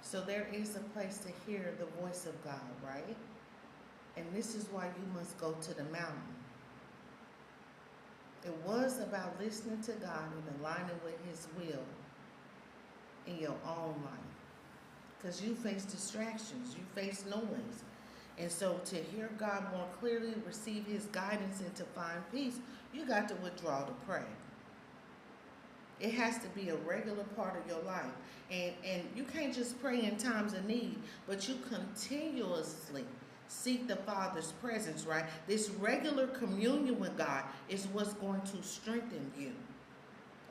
So there is a place to hear the voice of God, right? And this is why you must go to the mountain. It was about listening to God and aligning with His will in your own life. Because you face distractions, you face noise. And so to hear God more clearly, receive His guidance, and to find peace, you got to withdraw to pray. It has to be a regular part of your life. And you can't just pray in times of need, but you continuously seek the Father's presence, right? This regular communion with God is what's going to strengthen you,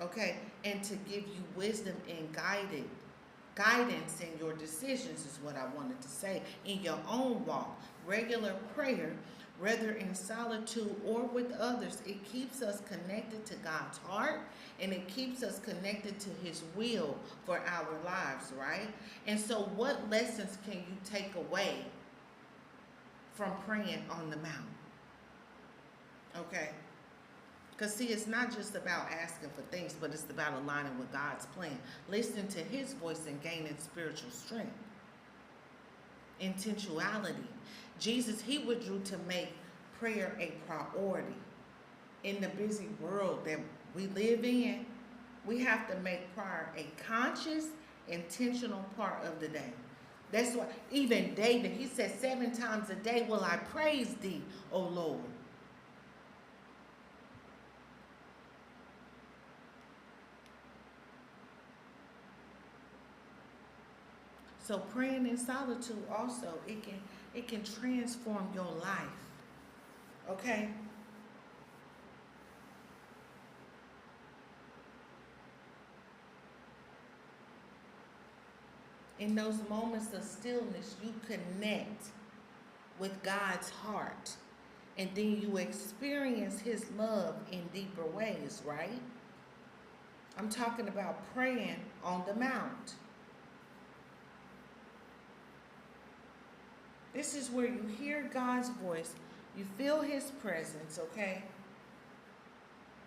okay? And to give you wisdom and guidance in your decisions is what I wanted to say. In your own walk, regular prayer, whether in solitude or with others, it keeps us connected to God's heart, and it keeps us connected to His will for our lives, right? And so what lessons can you take away from praying on the mountain? Okay? Because see, it's not just about asking for things, but it's about aligning with God's plan, listening to His voice and gaining spiritual strength. Intentionality. Jesus, He withdrew to make prayer a priority. In the busy world that we live in, we have to make prayer a conscious, intentional part of the day. That's why even David, he said, 7 times a day will I praise Thee, O Lord. So praying in solitude also, it can transform your life. Okay? In those moments of stillness, you connect with God's heart. And then you experience His love in deeper ways, right? I'm talking about praying on the mount. This is where you hear God's voice. You feel His presence, okay?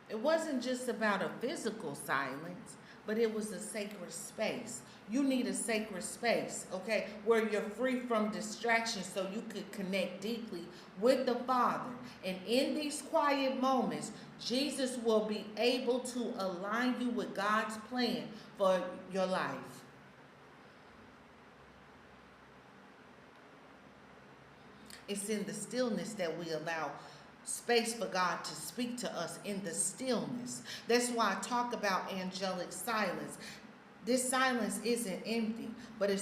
It wasn't just about a physical silence, but it was a sacred space. You need a sacred space, okay, where you're free from distractions so you could connect deeply with the Father. And in these quiet moments, Jesus will be able to align you with God's plan for your life. It's in the stillness that we allow space for God to speak to us in the stillness. That's why I talk about angelic silence. This silence isn't empty, but it's